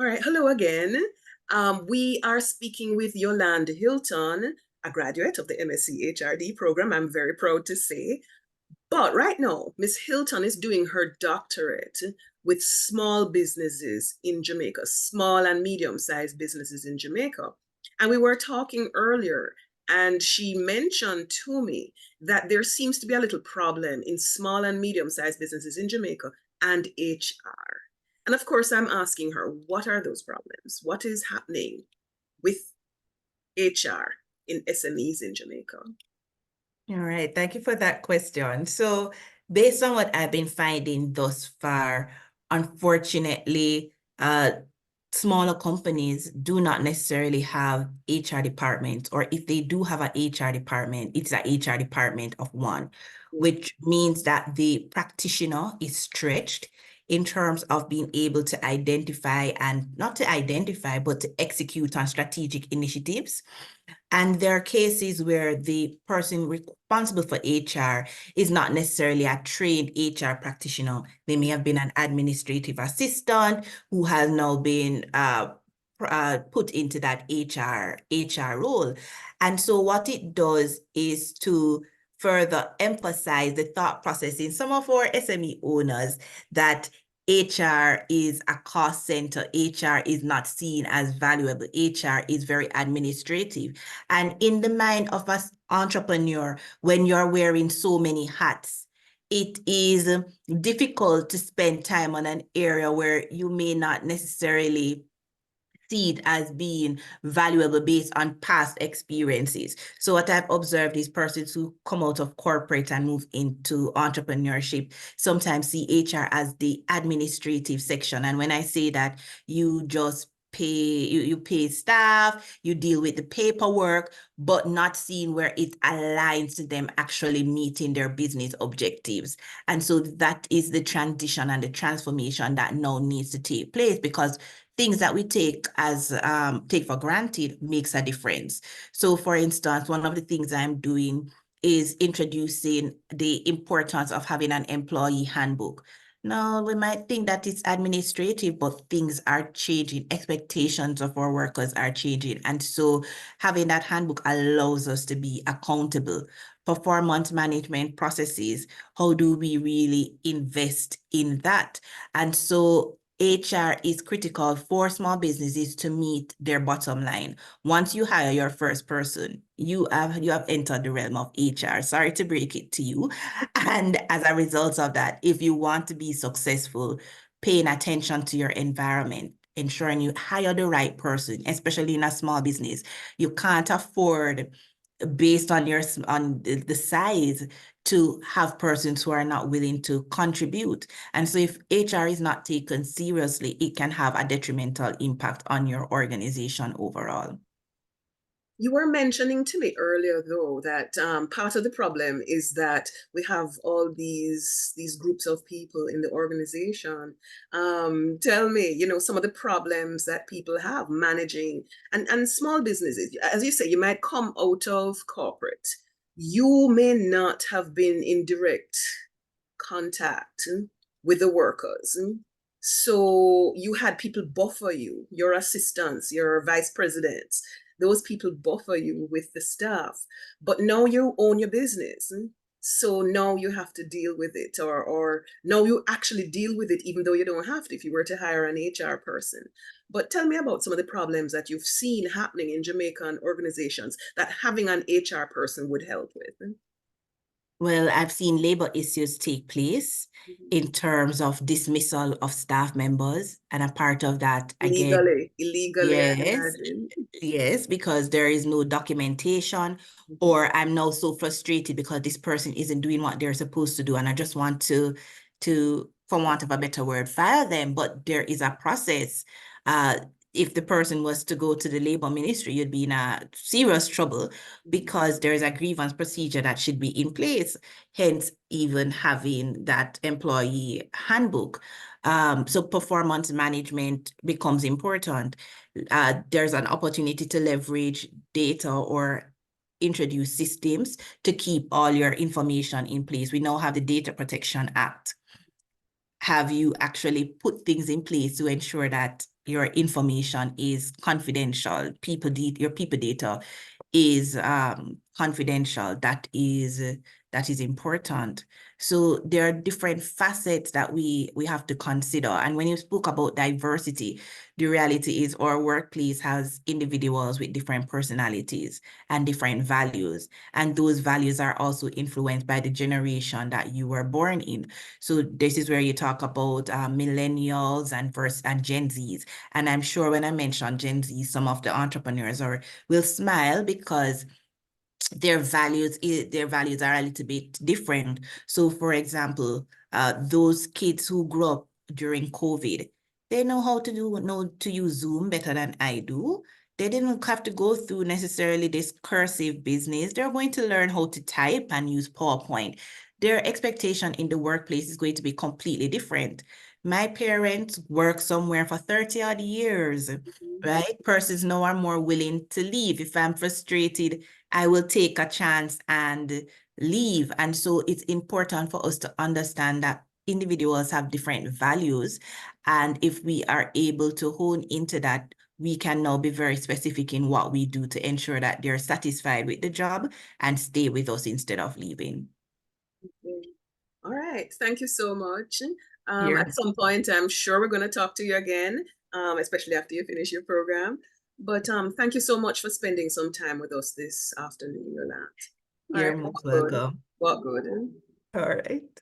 All right, hello again. We are speaking with Yolande Hylton, a graduate of the MSc HRD program, I'm very proud to say. But right now, Miss Hylton is doing her doctorate with small businesses in Jamaica, small and medium-sized businesses in Jamaica. And we were talking earlier, and she mentioned to me that there seems to be a little problem in small and medium-sized businesses in Jamaica and HR. And of course, I'm asking her, what are those problems? What is happening with HR in SMEs in Jamaica? All right, thank you for that question. So, based on what I've been finding thus far, unfortunately, smaller companies do not necessarily have HR departments, or if they do have an HR department, it's an HR department of one, which means that the practitioner is stretched in terms of being able to identify and not to identify, but to execute on strategic initiatives. And there are cases where the person responsible for HR is not necessarily a trained HR practitioner. They may have been an administrative assistant who has now been put into that HR role. And so what it does is to further emphasize the thought process in some of our SME owners that HR is a cost center. HR is not seen as valuable. HR is very administrative. And in the mind of an entrepreneur, when you're wearing so many hats, it is difficult to spend time on an area where you may not necessarily see it as being valuable based on past experiences. So what I've observed is persons who come out of corporate and move into entrepreneurship sometimes see HR as the administrative section. And when I say that, you just you pay staff, you deal with the paperwork, but not seeing where it aligns to them actually meeting their business objectives. And so that is the transition and the transformation that now needs to take place, because things that we take for granted makes a difference. So for instance, one of the things I'm doing is introducing the importance of having an employee handbook. Now, we might think that it's administrative, but things are changing. Expectations of our workers are changing. And so having that handbook allows us to be accountable. Performance management processes, how do we really invest in that? And so HR is critical for small businesses to meet their bottom line. Once you hire your first person, you have entered the realm of HR. Sorry to break it to you. And as a result of that, if you want to be successful, paying attention to your environment, ensuring you hire the right person, especially in a small business. You can't afford, based on the size, to have persons who are not willing to contribute. And so if HR is not taken seriously, it can have a detrimental impact on your organization overall. You were mentioning to me earlier, though, that part of the problem is that we have all these groups of people in the organization. Tell me, some of the problems that people have managing and small businesses. As you say, you might come out of corporate. You may not have been in direct contact with the workers. So you had people buffer you, your assistants, your vice presidents. Those people buffer you with the staff. But now you own your business. So now you have to deal with it, or now you actually deal with it, even though you don't have to if you were to hire an HR person. But tell me about some of the problems that you've seen happening in Jamaican organizations that having an HR person would help with. Well, I've seen labor issues take place in terms of dismissal of staff members. And a part of that, again, Illegally, I yes, imagine. yes, because there is no documentation, or I'm now so frustrated because this person isn't doing what they're supposed to do. And I just want to, for want of a better word, fire them. But there is a process. If the person was to go to the labor ministry, you'd be in a serious trouble because there is a grievance procedure that should be in place, hence even having that employee handbook. So performance management becomes important. There's an opportunity to leverage data or introduce systems to keep all your information in place. We now have the Data Protection Act. Have you actually put things in place to ensure that your information is confidential. Your people data is confidential. That is important. So there are different facets that we have to consider. And when you spoke about diversity, the reality is our workplace has individuals with different personalities and different values. And those values are also influenced by the generation that you were born in. So this is where you talk about millennials and Gen Zs. And I'm sure when I mention Gen Z, some of the entrepreneurs will smile because their values are a little bit different. So for example, those kids who grew up during COVID, they know to use Zoom better than I do. They didn't have to go through necessarily this cursive business. They're going to learn how to type and use PowerPoint. Their expectation in the workplace is going to be completely different. My parents worked somewhere for 30 odd years, right? Persons now are more willing to leave. If I'm frustrated, I will take a chance and leave. And so it's important for us to understand that individuals have different values. And if we are able to hone into that, we can now be very specific in what we do to ensure that they're satisfied with the job and stay with us instead of leaving. Okay. All right. Thank you so much. At Here. some point, I'm sure we're going to talk to you again, especially after you finish your program. But thank you so much for spending some time with us this afternoon, Yolande. All You're right. most Walk good. welcome. Walk good. All right.